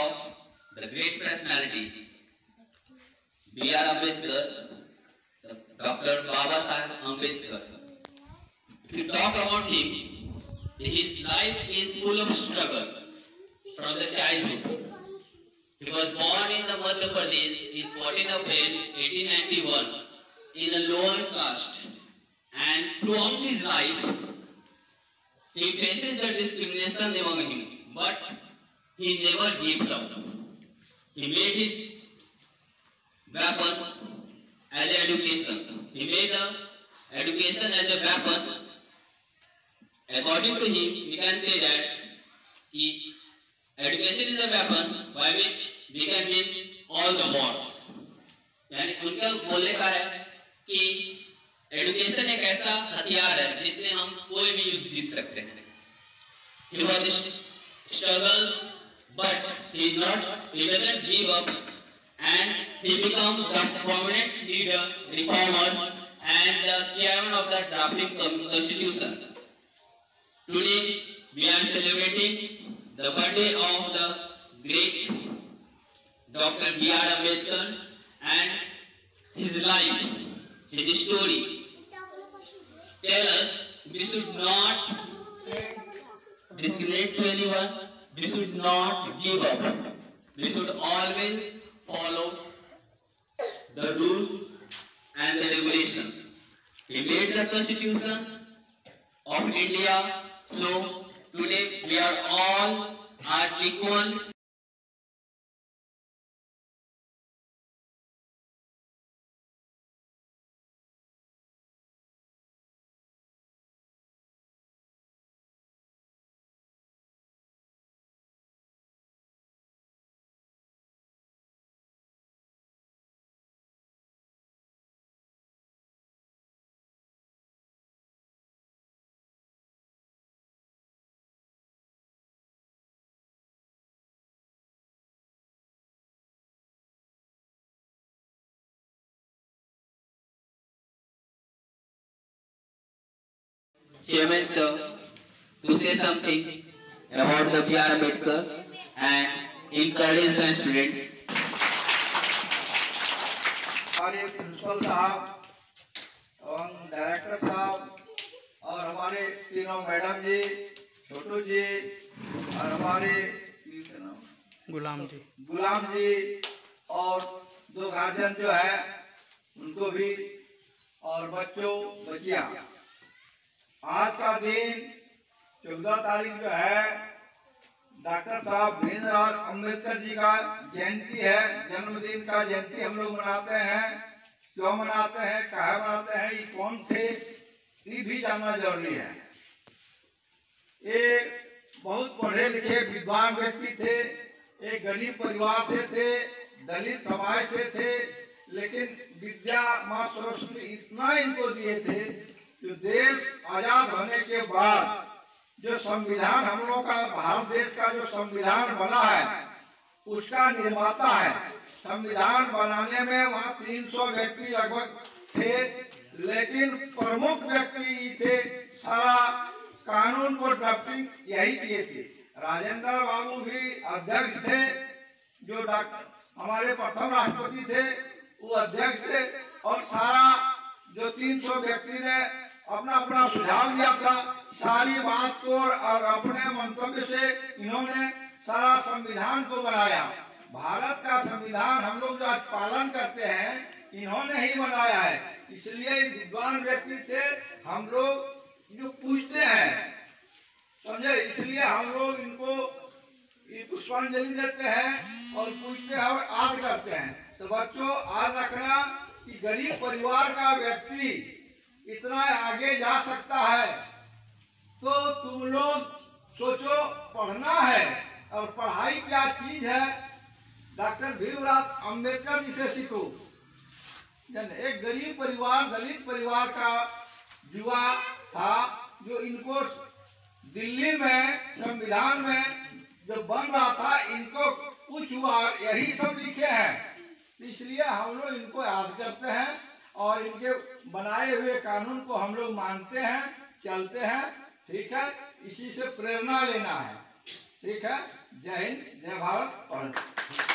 of the great personality B.R. Ambedkar, Dr. Baba Saheb Ambedkar. If you talk about him, his life is full of struggle from the childhood. He was born in the Madhya Pradesh in 14 April 1891 in a lower caste, and throughout his life he faces the discrimination among him, but he never gives up. He made his weapon as an education. He made education as a weapon. According to him, we can say that education is a weapon by which we can win all the wars. यानी उनका बोलने का है कि education एक ऐसा हथियार है जिससे हम कोई भी युद्ध जीत सकते हैं. He was struggles, but he doesn't give up, and he became the prominent leader, reformers, and the chairman of the drafting constitutions. Today we are celebrating the birthday of the great Dr. B.R. Ambedkar and his life, his story. Tell us we should not discriminate to anyone, we should not give up, we should always follow the rules and the regulations. He made the constitutions of India, so today we are all equal. Chairman sir, to say something about the B.R. Ambedkar and encourage the students. हमारे principal साहब और director साहब और हमारे तीनों madam जी, छोटू जी और हमारे गुलाम जी और दो गार्जियन जो है उनको भी और बच्चों बच्चियां, आज का दिन 14 तारीख जो है डॉक्टर साहब भीमराव अंबेडकर जी का जयंती है, जन्मदिन का जयंती हम लोग मनाते हैं. क्यों मनाते हैं, कहाँ मनाते हैं, ये कौन थे, ये भी जानना जरूरी है. ये बहुत पढ़े लिखे विद्वान व्यक्ति थे, एक गरीब परिवार से थे, दलित समाज से थे, लेकिन विद्या माँ सरस्वती इतना इनको दिए थे जो देश आजाद होने के बाद जो संविधान हम लोग का, भारत देश का जो संविधान बना है उसका निर्माता है. संविधान बनाने में वहाँ 300 व्यक्ति लगभग थे, लेकिन प्रमुख व्यक्ति थे, सारा कानून को ड्राफ्टिंग यही किए थे. राजेंद्र बाबू भी अध्यक्ष थे, जो डॉक्टर हमारे प्रथम राष्ट्रपति थे वो अध्यक्ष थे, और सारा जो 300 व्यक्ति ने अपना अपना सुझाव दिया था. सारी बात को और अपने मंतव्य से इन्होंने सारा संविधान को बनाया. भारत का संविधान हम लोग जो आज पालन करते हैं इन्होंने ही बनाया है. इसलिए विद्वान व्यक्ति थे, हम लोग जो पूछते हैं, समझे, इसलिए हम लोग इनको पुष्पांजलि देते हैं और पूछते हैं और याद करते हैं. तो बच्चों, याद रखना कि गरीब परिवार का व्यक्ति इतना आगे जा सकता है, तो तुम लोग सोचो, पढ़ना है. और पढ़ाई क्या चीज है, डॉक्टर भीमराव अंबेडकर जी से सीखो. एक गरीब परिवार, दलित परिवार का युवा था, जो इनको दिल्ली में संविधान में जो बन रहा था, इनको कुछ हुआ, यही सब लिखे हैं. इसलिए हम लोग इनको याद करते हैं और इनके बनाए हुए कानून को हम लोग मानते हैं, चलते हैं. ठीक है, इसी से प्रेरणा लेना है. ठीक है, जय हिंद, जय भारत।